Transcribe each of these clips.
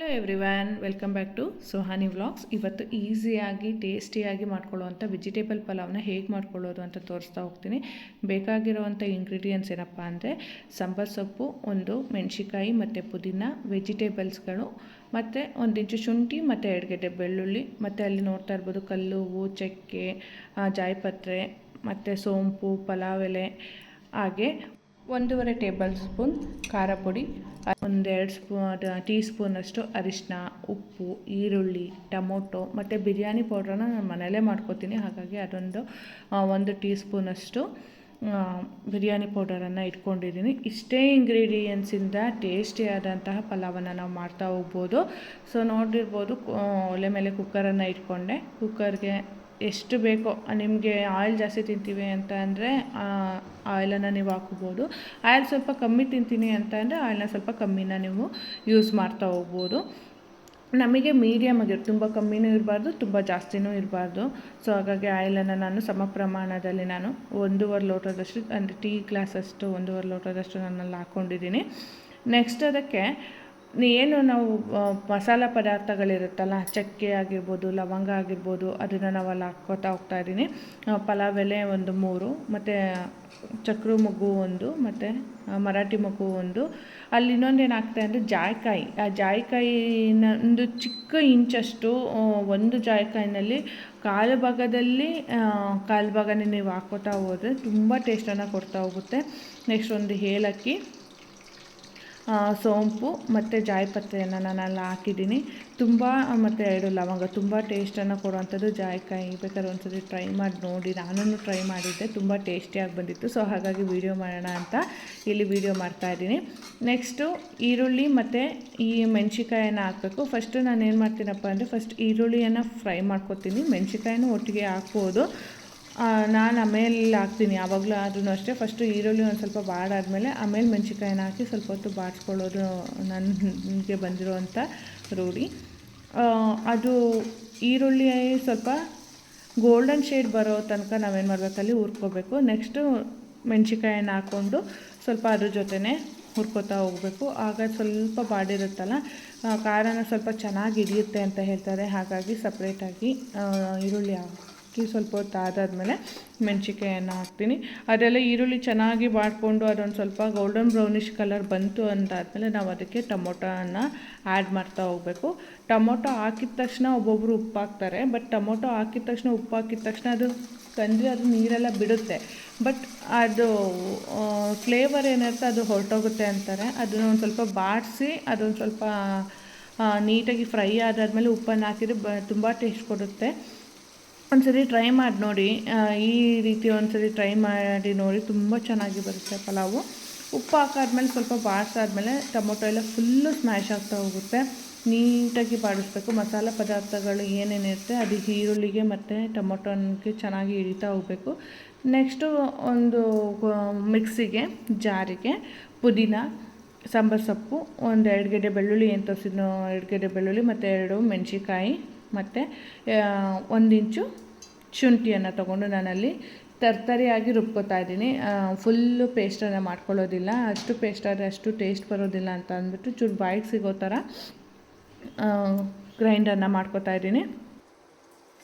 Hello everyone, welcome back to Suhani vlogs. ಇವತ್ತು ಈಸಿಯಾಗಿ ಟೇಸ್ಟಿಯಾಗಿ ಮಾಡ್ಕೊಳ್ಳುವಂಥ ವೆಜಿಟೇಬಲ್ ಪಲಾವ್ನ ಹೇಗೆ ಮಾಡ್ಕೊಳ್ಳೋದು ಅಂತ ತೋರಿಸ್ತಾ ಹೋಗ್ತೀನಿ. ಬೇಕಾಗಿರುವಂಥ ಇಂಗ್ರೀಡಿಯೆಂಟ್ಸ್ ಏನಪ್ಪ ಅಂದರೆ ಸಾಂಬಾರು ಸೊಪ್ಪು, ಒಂದು ಮೆಣಸಿಕಾಯಿ ಮತ್ತು ಪುದೀನ, ವೆಜಿಟೇಬಲ್ಸ್ಗಳು ಮತ್ತು ಒಂದು ಇಂಚು ಶುಂಠಿ ಮತ್ತು 2 ಗೆಡ್ಡೆ ಬೆಳ್ಳುಳ್ಳಿ, ಮತ್ತು ಅಲ್ಲಿ ನೋಡ್ತಾ ಇರ್ಬೋದು ಕಲ್ಲುವು, ಚಕ್ಕೆ, ಜಾಯಿಪತ್ರೆ ಮತ್ತು ಸೋಂಪು, ಪಲಾವ್ ಎಲೆ, ಹಾಗೆ 1.5 ಟೇಬಲ್ ಸ್ಪೂನ್ ಖಾರ ಪುಡಿ, 1-2 ಟೀ ಸ್ಪೂನಷ್ಟು ಅರಿಶಿನ, ಉಪ್ಪು, ಈರುಳ್ಳಿ, ಟೊಮೊಟೊ ಮತ್ತು ಬಿರಿಯಾನಿ ಪೌಡ್ರನ್ನ ನಾನು ಮನೆಯಲ್ಲೇ ಮಾಡ್ಕೋತೀನಿ. ಹಾಗಾಗಿ ಅದೊಂದು 1 ಟೀ ಸ್ಪೂನಷ್ಟು ಬಿರಿಯಾನಿ ಪೌಡರನ್ನು ಇಟ್ಕೊಂಡಿದ್ದೀನಿ. ಇಷ್ಟೇ ಇಂಗ್ರೀಡಿಯೆಂಟ್ಸಿಂದ ಟೇಸ್ಟಿಯಾದಂತಹ ಪಲಾವನ್ನು ನಾವು ಮಾಡ್ತಾ ಹೋಗ್ಬೋದು. ಸೊ ನೋಡಿರ್ಬೋದು, ಒಲೆ ಮೇಲೆ ಕುಕ್ಕರನ್ನು ಇಟ್ಕೊಂಡೆ. ಕುಕ್ಕರ್ಗೆ ಎಷ್ಟು ಬೇಕೋ, ನಿಮಗೆ ಆಯಿಲ್ ಜಾಸ್ತಿ ತಿಂತೀವಿ ಅಂತ ಅಂದರೆ ಆಯಿಲನ್ನು ನೀವು ಹಾಕ್ಬೋದು. ಆಯಿಲ್ ಸ್ವಲ್ಪ ಕಮ್ಮಿ ತಿಂತೀನಿ ಅಂತ ಅಂದರೆ ಆಯಿಲ್ನ ಸ್ವಲ್ಪ ಕಮ್ಮಿನ ನೀವು ಯೂಸ್ ಮಾಡ್ತಾ ಹೋಗ್ಬೋದು. ನಮಗೆ ಮೀಡಿಯಮ್ ಆಗಿರುತ್ತೆ, ತುಂಬ ಕಮ್ಮಿನೂ ಇರಬಾರ್ದು, ತುಂಬ ಜಾಸ್ತಿನೂ ಇರಬಾರ್ದು. ಸೊ ಹಾಗಾಗಿ ಆಯಿಲನ್ನು ನಾನು ಸಮ ಪ್ರಮಾಣದಲ್ಲಿ 1.5 ಲೋಟದಷ್ಟು, ಅಂದರೆ ಟೀ ಗ್ಲಾಸಷ್ಟು 1.5 ಲೋಟದಷ್ಟು ನಾನಲ್ಲಿ ಹಾಕ್ಕೊಂಡಿದ್ದೀನಿ. ನೆಕ್ಸ್ಟ್ ಅದಕ್ಕೆ ಏನು ನಾವು ಮಸಾಲ ಪದಾರ್ಥಗಳಿರುತ್ತಲ್ಲ, ಚಕ್ಕೆ ಆಗಿರ್ಬೋದು, ಲವಂಗ ಆಗಿರ್ಬೋದು, ಅದನ್ನು ನಾವು ಅಲ್ಲಿ ಹಾಕ್ಕೋತಾ ಹೋಗ್ತಾಯಿದ್ದೀನಿ. ಪಲಾವ್ ಎಲೆ 3, ಮತ್ತು ಚಕ್ರ ಮೊಗ್ಗು 1, ಮತ್ತು ಮರಾಠಿ ಮೊಗ್ಗು 1. ಅಲ್ಲಿ ಇನ್ನೊಂದೇನು ಹಾಕ್ತಾ ಅಂದರೆ ಜಾಯಿಕಾಯಿ. ಆ ಜಾಯಿಕಾಯಿನ ಒಂದು ಚಿಕ್ಕ ಇಂಚಷ್ಟು, ಒಂದು ಜಾಯಿಕಾಯಿನಲ್ಲಿ ಕಾಲು ಭಾಗನೇ ನೀವು ಹಾಕ್ಕೋತಾ ಹೋದರೆ ತುಂಬ ಟೇಸ್ಟನ್ನು ಕೊಡ್ತಾ ಹೋಗುತ್ತೆ. ನೆಕ್ಸ್ಟ್ ಒಂದು ಏಲಕ್ಕಿ, ಸೋಂಪು ಮತ್ತು ಜಾಯಿಪತ್ರೆಯನ್ನು ನಾನು ಅಲ್ಲಿ ಹಾಕಿದ್ದೀನಿ. ಮತ್ತು 2 ಲವಂಗ, ತುಂಬ ಟೇಸ್ಟನ್ನು ಕೊಡುವಂಥದ್ದು ಜಾಯಿಕಾಯಿ. ಬೇಕಾದ್ರೆ ಒಂದ್ಸತಿ ಟ್ರೈ ಮಾಡಿ ನೋಡಿ. ನಾನು ಟ್ರೈ ಮಾಡಿದ್ದೆ, ತುಂಬ ಟೇಸ್ಟಿಯಾಗಿ ಬಂದಿತ್ತು. ಸೊ ಹಾಗಾಗಿ ವೀಡಿಯೋ ಮಾಡೋಣ ಅಂತ ಇಲ್ಲಿ ವೀಡಿಯೋ ಮಾಡ್ತಾಯಿದ್ದೀನಿ. ನೆಕ್ಸ್ಟು ಈರುಳ್ಳಿ ಮತ್ತು ಈ ಮೆಣಸಿಕಾಯನ್ನು ಹಾಕಬೇಕು. ಫಸ್ಟು ನಾನು ಏನು ಮಾಡ್ತೀನಪ್ಪ ಅಂದರೆ, ಫಸ್ಟ್ ಈರುಳ್ಳಿಯನ್ನು ಫ್ರೈ ಮಾಡ್ಕೊತೀನಿ. ಮೆಣಸಿಕಾಯಿನೂ ಒಟ್ಟಿಗೆ ಹಾಕ್ಬೋದು, ನಾನು ಆಮೇಲೆ ಹಾಕ್ತೀನಿ ಯಾವಾಗಲೂ. ಆದ್ರೂ ಅಷ್ಟೇ, ಫಸ್ಟು ಈರುಳ್ಳಿ ಒಂದು ಸ್ವಲ್ಪ ಬಾಡಾದಮೇಲೆ ಆಮೇಲೆ ಮೆಣಸಿಕಾಯಿನ ಹಾಕಿ ಸ್ವಲ್ಪ ಹೊತ್ತು ಬಾಡಿಸ್ಕೊಳ್ಳೋದು ನನಗೆ ಬಂದಿರೋವಂಥ ರೂಢಿ. ಅದು ಈರುಳ್ಳಿ ಸ್ವಲ್ಪ ಗೋಲ್ಡನ್ ಶೇಡ್ ಬರೋ ತನಕ ನಾವೇನು ಮಾಡಬೇಕಲ್ಲಿ ಹುರ್ಕೋಬೇಕು. ನೆಕ್ಸ್ಟು ಮೆಣಸಿಕಾಯನ್ನು ಹಾಕ್ಕೊಂಡು ಸ್ವಲ್ಪ ಅದ್ರ ಜೊತೆನೇ ಹುರ್ಕೋತಾ ಹೋಗಬೇಕು. ಆಗ ಸ್ವಲ್ಪ ಬಾಡಿರುತ್ತಲ್ಲ, ಖಾರನ ಸ್ವಲ್ಪ ಚೆನ್ನಾಗಿ ಹಿಡಿಯುತ್ತೆ ಅಂತ ಹೇಳ್ತಾರೆ. ಹಾಗಾಗಿ ಸಪ್ರೇಟಾಗಿ ಈರುಳ್ಳಿ ಹಾಕಿ ಸ್ವಲ್ಪ ಹೊತ್ತು ಆದಾದಮೇಲೆ ಮೆಣಸಿಕಾಯನ್ನು ಹಾಕ್ತೀನಿ. ಅದೆಲ್ಲ ಈರುಳ್ಳಿ ಚೆನ್ನಾಗಿ ಬಾಡಿಕೊಂಡು ಅದೊಂದು ಸ್ವಲ್ಪ ಗೋಲ್ಡನ್ ಬ್ರೌನಿಷ್ ಕಲರ್ ಬಂತು ಅಂತಾದಮೇಲೆ ನಾವು ಅದಕ್ಕೆ ಟೊಮೊಟೊನ ಆ್ಯಡ್ ಮಾಡ್ತಾ ಹೋಗಬೇಕು. ಟೊಮೊಟೊ ಹಾಕಿದ ತಕ್ಷಣ ಒಬ್ಬೊಬ್ಬರು ಉಪ್ಪು ಹಾಕ್ತಾರೆ, ಬಟ್ ಟೊಮೊಟೊ ಹಾಕಿದ ತಕ್ಷಣ ಉಪ್ಪು ಹಾಕಿದ ತಕ್ಷಣ ಅದು ಅದು ನೀರೆಲ್ಲ ಬಿಡುತ್ತೆ. ಬಟ್ ಅದು ಫ್ಲೇವರ್ ಏನಿರುತ್ತೆ ಅದು ಹೊರಟೋಗುತ್ತೆ ಅಂತಾರೆ. ಅದನ್ನು ಒಂದು ಸ್ವಲ್ಪ ಬಾಡಿಸಿ ಅದೊಂದು ಸ್ವಲ್ಪ ನೀಟಾಗಿ ಫ್ರೈ ಆದಾದಮೇಲೆ ಉಪ್ಪನ್ನು ಹಾಕಿದರೆ ತುಂಬ ಟೇಸ್ಟ್ ಕೊಡುತ್ತೆ. ಒಂದ್ಸರಿ ಟ್ರೈ ಮಾಡಿ ನೋಡಿ, ಈ ರೀತಿ ಒಂದ್ಸರಿ ಟ್ರೈ ಮಾಡಿ ನೋಡಿ, ತುಂಬ ಚೆನ್ನಾಗಿ ಬರುತ್ತೆ ಪಲಾವು. ಉಪ್ಪು ಹಾಕಾದ್ಮೇಲೆ ಸ್ವಲ್ಪ ಬಾಡಿಸಾದ್ಮೇಲೆ ಟೊಮೊಟೊ ಎಲ್ಲ ಫುಲ್ಲು ಸ್ಮ್ಯಾಶ್ ಆಗ್ತಾ ಹೋಗುತ್ತೆ. ನೀಟಾಗಿ ಬಾಡಿಸ್ಬೇಕು. ಮಸಾಲ ಪದಾರ್ಥಗಳು ಏನೇನಿರುತ್ತೆ ಅದು ಈರುಳ್ಳಿಗೆ ಮತ್ತು ಟೊಮೊಟೊನಿಗೆ ಚೆನ್ನಾಗಿ ಹಿಡಿತಾ ಹೋಗಬೇಕು. ನೆಕ್ಸ್ಟು ಒಂದು ಮಿಕ್ಸಿಗೆ ಜಾರಿಗೆ ಪುದೀನ, ಸಾಂಬಾರು ಸೊಪ್ಪು, 2 ಗೆಡ್ಡೆ ಬೆಳ್ಳುಳ್ಳಿ, ಏನು ತೋರಿಸಿದ್ನೋ 2 ಗೆಡ್ಡೆ ಬೆಳ್ಳುಳ್ಳಿ ಮತ್ತು 2 ಮೆಣಸಿಕಾಯಿ ಮತ್ತು 1 ಇಂಚು ಶುಂಠಿಯನ್ನು ತೊಗೊಂಡು ನಾನಲ್ಲಿ ತರ್ತರಿಯಾಗಿ ರುಬ್ಕೋತಾ ಇದ್ದೀನಿ. ಫುಲ್ಲು ಪೇಸ್ಟನ್ನು ಮಾಡ್ಕೊಳ್ಳೋದಿಲ್ಲ, ಅಷ್ಟು ಪೇಸ್ಟ್ ಆದರೆ ಅಷ್ಟು ಟೇಸ್ಟ್ ಬರೋದಿಲ್ಲ ಅಂತ ಅಂದ್ಬಿಟ್ಟು ಚೂರು ಬಾಯಿಗೆ ಸಿಗೋ ಥರ ಗ್ರೈಂಡನ್ನು ಮಾಡ್ಕೋತಾ ಇದ್ದೀನಿ.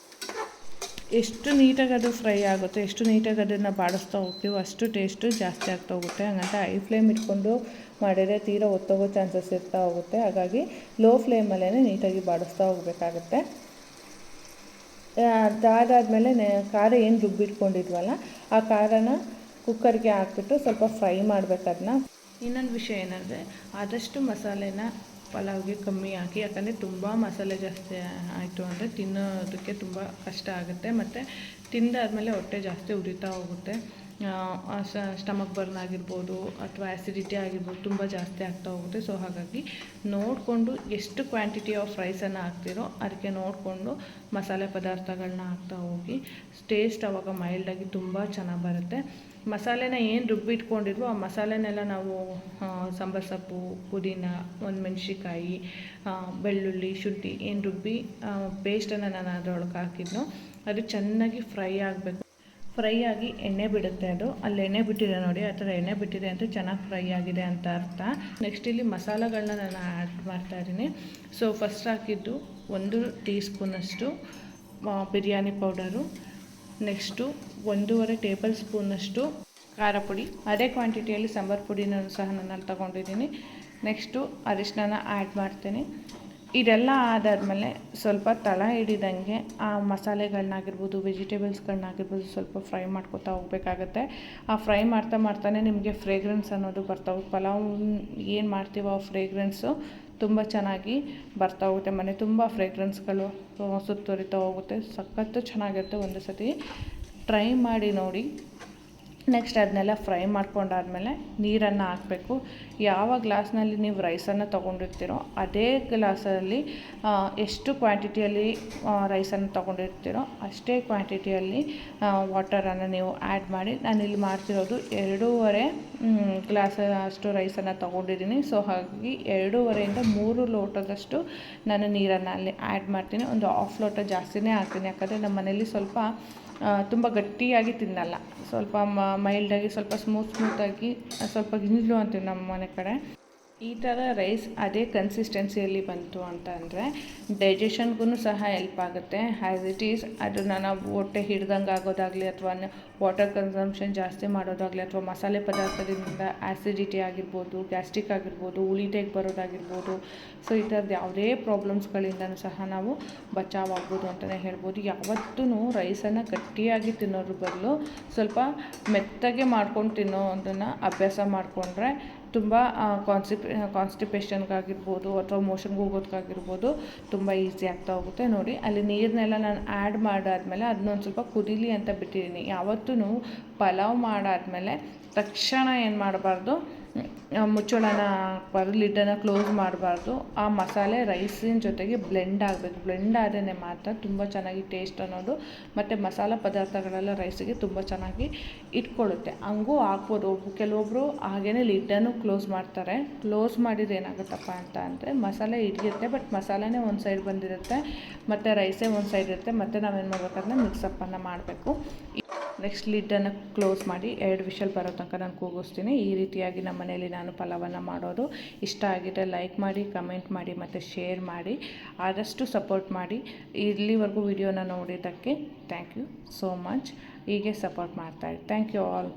ಎಷ್ಟು ನೀಟಾಗಿ ಅದು ಫ್ರೈ ಆಗುತ್ತೆ, ಎಷ್ಟು ನೀಟಾಗಿ ಅದನ್ನು ಬಾಡಿಸ್ತಾ ಹೋಗ್ತೀವೋ ಅಷ್ಟು ಟೇಸ್ಟು ಜಾಸ್ತಿ ಆಗ್ತಾ ಹೋಗುತ್ತೆ. ಹಂಗಂತ ಹೈ ಫ್ಲೇಮ್ ಇಟ್ಕೊಂಡು ಮಾಡಿದರೆ ತೀರಾ ಒತ್ತೋಗೋ ಚಾನ್ಸಸ್ ಇರ್ತಾ ಹೋಗುತ್ತೆ. ಹಾಗಾಗಿ ಲೋ ಫ್ಲೇಮಲ್ಲೇ ನೀಟಾಗಿ ಬಾಡಿಸ್ತಾ ಹೋಗಬೇಕಾಗುತ್ತೆ. ಅದಾದಮೇಲೆ ಖಾರ ಏನು ರುಬ್ಬಿಟ್ಕೊಂಡಿದ್ವಲ್ಲ ಆ ಖಾರನ ಕುಕ್ಕರ್ಗೆ ಹಾಕ್ಬಿಟ್ಟು ಸ್ವಲ್ಪ ಫ್ರೈ ಮಾಡಬೇಕದನ್ನ. ಇನ್ನೊಂದು ವಿಷಯ ಏನಂದರೆ, ಆದಷ್ಟು ಮಸಾಲೆನ ಪಲಾವ್ಗೆ ಕಮ್ಮಿ ಹಾಕಿ, ಯಾಕಂದರೆ ತುಂಬ ಮಸಾಲೆ ಜಾಸ್ತಿ ಆಯಿತು ಅಂದರೆ ತಿನ್ನೋದಕ್ಕೆ ತುಂಬ ಕಷ್ಟ ಆಗುತ್ತೆ. ಮತ್ತು ತಿಂದಾದಮೇಲೆ ಹೊಟ್ಟೆ ಜಾಸ್ತಿ ಉರಿತಾ ಹೋಗುತ್ತೆ. ಸ್ಟಮಕ್ ಬರ್ನ್ ಆಗಿರ್ಬೋದು ಅಥವಾ ಆ್ಯಸಿಡಿಟಿ ಆಗಿರ್ಬೋದು, ತುಂಬ ಜಾಸ್ತಿ ಆಗ್ತಾ ಹೋಗುತ್ತೆ. ಸೊ ಹಾಗಾಗಿ ನೋಡಿಕೊಂಡು ಎಷ್ಟು ಕ್ವಾಂಟಿಟಿ ಆಫ್ ರೈಸನ್ನು ಹಾಕ್ತಿರೋ ಅದಕ್ಕೆ ನೋಡಿಕೊಂಡು ಮಸಾಲೆ ಪದಾರ್ಥಗಳನ್ನ ಹಾಕ್ತಾ ಹೋಗಿ. ಟೇಸ್ಟ್ ಆವಾಗ ಮೈಲ್ಡಾಗಿ ತುಂಬ ಚೆನ್ನಾಗಿ ಬರುತ್ತೆ. ಮಸಾಲೆನ ಏನು ರುಬ್ಬಿಟ್ಕೊಂಡಿದ್ವೋ ಆ ಮಸಾಲೆನೆಲ್ಲ ನಾವು ಸಾಂಬಾರು ಸೊಪ್ಪು, ಪುದೀನ, 1 ಮೆಣಸಿಕಾಯಿ, ಬೆಳ್ಳುಳ್ಳಿ, ಶುಂಠಿ ಏನು ರುಬ್ಬಿ ಪೇಸ್ಟನ್ನು ನಾನು ಅದರೊಳಗೆ ಹಾಕಿದ್ನೋ ಅದು ಚೆನ್ನಾಗಿ ಫ್ರೈ ಆಗಬೇಕು. ಫ್ರೈ ಆಗಿ ಎಣ್ಣೆ ಬಿಡುತ್ತೆ. ಅದು ಅಲ್ಲಿ ಎಣ್ಣೆ ಬಿಟ್ಟಿದೆ ನೋಡಿ, ಆ ಥರ ಎಣ್ಣೆ ಬಿಟ್ಟಿದೆ ಅಂತ ಚೆನ್ನಾಗಿ ಫ್ರೈ ಆಗಿದೆ ಅಂತ ಅರ್ಥ. ನೆಕ್ಸ್ಟ್ ಇಲ್ಲಿ ಮಸಾಲೆಗಳನ್ನ ನಾನು ಆ್ಯಡ್ ಮಾಡ್ತಾಯಿದ್ದೀನಿ. ಸೊ ಫಸ್ಟ್ ಹಾಕಿದ್ದು 1 ಟೀ ಸ್ಪೂನಷ್ಟು ಬಿರಿಯಾನಿ ಪೌಡರು, ನೆಕ್ಸ್ಟು 1.5 ಟೇಬಲ್ ಸ್ಪೂನಷ್ಟು ಖಾರ ಪುಡಿ, ಅದೇ ಕ್ವಾಂಟಿಟಿಯಲ್ಲಿ ಸಾಂಬಾರು ಪುಡಿನೂ ಸಹ ನಾನು ತೊಗೊಂಡಿದ್ದೀನಿ. ನೆಕ್ಸ್ಟು ಅರಿಶಿನ ಆ್ಯಡ್ ಮಾಡ್ತೀನಿ. ಇದೆಲ್ಲ ಆದಾದಮೇಲೆ ಸ್ವಲ್ಪ ತಳ ಹಿಡಿದಂಗೆ ಆ ಮಸಾಲೆಗಳನ್ನಾಗಿರ್ಬೋದು, ವೆಜಿಟೇಬಲ್ಸ್ಗಳನ್ನಾಗಿರ್ಬೋದು ಸ್ವಲ್ಪ ಫ್ರೈ ಮಾಡ್ಕೊತಾ ಹೋಗಬೇಕಾಗತ್ತೆ. ಆ ಫ್ರೈ ಮಾಡ್ತಾನೆ ನಿಮಗೆ ಫ್ರೇಗ್ರೆನ್ಸ್ ಅನ್ನೋದು ಬರ್ತಾವೆ. ಪಲಾವ್ ಏನು ಮಾಡ್ತೀವೋ ಆ ಫ್ರೇಗ್ರೆನ್ಸು ತುಂಬ ಚೆನ್ನಾಗಿ ಬರ್ತಾ ಹೋಗುತ್ತೆ. ಮನೆ ತುಂಬ ಫ್ರೇಗ್ರೆನ್ಸ್ಗಳು ಸುತ್ತುವರಿತಾ ಹೋಗುತ್ತೆ. ಸಖತ್ತು ಚೆನ್ನಾಗಿರುತ್ತೆ. ಒಂದು ಸತಿ ಟ್ರೈ ಮಾಡಿ ನೋಡಿ. ನೆಕ್ಸ್ಟ್ ಅದನ್ನೆಲ್ಲ ಫ್ರೈ ಮಾಡ್ಕೊಂಡಾದ್ಮೇಲೆ ನೀರನ್ನು ಹಾಕಬೇಕು. ಯಾವ ಗ್ಲಾಸ್ನಲ್ಲಿ ನೀವು ರೈಸನ್ನು ತೊಗೊಂಡಿರ್ತೀರೋ ಅದೇ ಗ್ಲಾಸಲ್ಲಿ ಎಷ್ಟು ಕ್ವಾಂಟಿಟಿಯಲ್ಲಿ ರೈಸನ್ನು ತೊಗೊಂಡಿರ್ತೀರೋ ಅಷ್ಟೇ ಕ್ವಾಂಟಿಟಿಯಲ್ಲಿ ವಾಟರನ್ನು ನೀವು ಆ್ಯಡ್ ಮಾಡಿ. ನಾನಿಲ್ಲಿ ಮಾಡ್ತಿರೋದು 2.5 ಗ್ಲಾಸ್ ಅಷ್ಟು ರೈಸನ್ನು ತೊಗೊಂಡಿದ್ದೀನಿ. ಸೊ ಹಾಗಾಗಿ 2.5ಇಂದ 3 ಲೋಟದಷ್ಟು ನಾನು ನೀರನ್ನು ಅಲ್ಲಿ ಆ್ಯಡ್ ಮಾಡ್ತೀನಿ. ಒಂದು 1/2 ಲೋಟ ಜಾಸ್ತಿನೇ ಹಾಕ್ತೀನಿ, ಯಾಕಂದರೆ ನಮ್ಮ ಮನೇಲಿ ಸ್ವಲ್ಪ ತುಂಬ ಗಟ್ಟಿಯಾಗಿ ತಿನ್ನಲ್ಲ, ಸ್ವಲ್ಪ ಮೈಲ್ಡಾಗಿ, ಸ್ವಲ್ಪ ಸ್ಮೂತಾಗಿ, ಸ್ವಲ್ಪ ಗಿಂಜಲು ಅಂತೀವಿ ನಮ್ಮ ಮನೆ ಕಡೆ. ಈ ಥರ ರೈಸ್ ಅದೇ ಕನ್ಸಿಸ್ಟೆನ್ಸಿಯಲ್ಲಿ ಬಂತು ಅಂತ ಅಂದರೆ ಡೈಜೆಷನ್ಗೂ ಸಹ ಹೆಲ್ಪ್ ಆಗುತ್ತೆ. ಆ್ಯಸ್ ಇಟ್ ಈಸ್ ಅದನ್ನು ನಾವು ಹೊಟ್ಟೆ ಹಿಡ್ದಂಗೆ ಆಗೋದಾಗಲಿ, ಅಥವಾ ವಾಟರ್ ಕನ್ಸಂಪ್ಷನ್ ಜಾಸ್ತಿ ಮಾಡೋದಾಗಲಿ, ಅಥವಾ ಮಸಾಲೆ ಪದಾರ್ಥದಿಂದ ಆ್ಯಸಿಡಿಟಿ ಆಗಿರ್ಬೋದು, ಗ್ಯಾಸ್ಟ್ರಿಕ್ ಆಗಿರ್ಬೋದು, ಉಳಿತೆಗೆ ಬರೋದಾಗಿರ್ಬೋದು, ಸೊ ಈ ಥರದ್ದು ಯಾವುದೇ ಪ್ರಾಬ್ಲಮ್ಸ್ಗಳಿಂದನೂ ಸಹ ನಾವು ಬಚಾವಾಗ್ಬೋದು ಅಂತಲೇ ಹೇಳ್ಬೋದು. ಯಾವತ್ತೂ ರೈಸನ್ನು ಗಟ್ಟಿಯಾಗಿ ತಿನ್ನೋದ್ರ ಬದಲು ಸ್ವಲ್ಪ ಮೆತ್ತಗೆ ಮಾಡ್ಕೊಂಡು ತಿನ್ನೋದನ್ನು ಅಭ್ಯಾಸ ಮಾಡಿಕೊಂಡ್ರೆ ತುಂಬ ಕಾನ್ಸ್ಟಿಪೇಷನ್ಗಾಗಿರ್ಬೋದು ಅಥವಾ ಮೋಷನ್ಗೆ ಹೋಗೋದಕ್ಕಾಗಿರ್ಬೋದು ತುಂಬ ಈಸಿ ಆಗ್ತಾ ಹೋಗುತ್ತೆ. ನೋಡಿ ಅಲ್ಲಿ ನೀರನ್ನೆಲ್ಲ ನಾನು ಆ್ಯಡ್ ಮಾಡಾದ್ಮೇಲೆ ಅದನ್ನೊಂದು ಸ್ವಲ್ಪ ಕುದೀಲಿ ಅಂತ ಬಿಟ್ಟಿದ್ದೀನಿ. ಯಾವತ್ತೂ ಪಲಾವ್ ಮಾಡಾದ್ಮೇಲೆ ತಕ್ಷಣ ಏನು ಮಾಡಬಾರ್ದು, ಮುಚ್ಚಳನ ಹಾಕ್ಬಾರ್ದು, ಲಿಡ್ಡನ್ನು ಕ್ಲೋಸ್ ಮಾಡಬಾರ್ದು. ಆ ಮಸಾಲೆ ರೈಸಿನ ಜೊತೆಗೆ ಬ್ಲೆಂಡ್ ಆಗಬೇಕು. ಬ್ಲೆಂಡ್ ಆದ್ರೆ ಮಾತ್ರ ತುಂಬ ಚೆನ್ನಾಗಿ ಟೇಸ್ಟ್ ಅನ್ನೋದು ಮತ್ತು ಮಸಾಲ ಪದಾರ್ಥಗಳೆಲ್ಲ ರೈಸಿಗೆ ತುಂಬ ಚೆನ್ನಾಗಿ ಇಟ್ಕೊಳ್ಳುತ್ತೆ. ಹಂಗೂ ಹಾಕ್ಬೋದು. ಕೆಲವೊಬ್ಬರು ಹಾಗೇ ಲಿಡ್ಡನ್ನು ಕ್ಲೋಸ್ ಮಾಡ್ತಾರೆ. ಕ್ಲೋಸ್ ಮಾಡಿದ್ರೆ ಏನಾಗುತ್ತಪ್ಪ ಅಂತ ಅಂದರೆ ಮಸಾಲೆ ಹಿಡಿಯುತ್ತೆ, ಬಟ್ ಮಸಾಲೆನೇ ಒಂದು ಸೈಡ್ ಬಂದಿರುತ್ತೆ ಮತ್ತು ರೈಸೇ ಒಂದು ಸೈಡ್ ಇರುತ್ತೆ. ಮತ್ತು ನಾವೇನು ಮಾಡಬೇಕಾದ್ರೆ ಮಿಕ್ಸಪ್ಪನ್ನು ಮಾಡಬೇಕು. ನೆಕ್ಸ್ಟ್ ಲಿಡ್ಡನ್ನು ಕ್ಲೋಸ್ ಮಾಡಿ 2 ವಿಷಲ್ ಬರೋ ತನಕ ನಾನು ಕೂಗಿಸ್ತೀನಿ. ಈ ರೀತಿಯಾಗಿ ನಮ್ಮ ಮನೆಯಲ್ಲಿ ನಾನು ಪಲಾವನ್ನು ಮಾಡೋದು. ಇಷ್ಟ ಆಗಿದೆ ಲೈಕ್ ಮಾಡಿ, ಕಮೆಂಟ್ ಮಾಡಿ ಮತ್ತು ಶೇರ್ ಮಾಡಿ. ಆದಷ್ಟು ಸಪೋರ್ಟ್ ಮಾಡಿ. ಇಲ್ಲಿವರೆಗೂ ವಿಡಿಯೋನ ನೋಡಿದ್ದಕ್ಕೆ ಥ್ಯಾಂಕ್ ಯು ಸೋ ಮಚ್. ಹೀಗೆ ಸಪೋರ್ಟ್ ಮಾಡ್ತಾಯಿರಿ. Thank you all.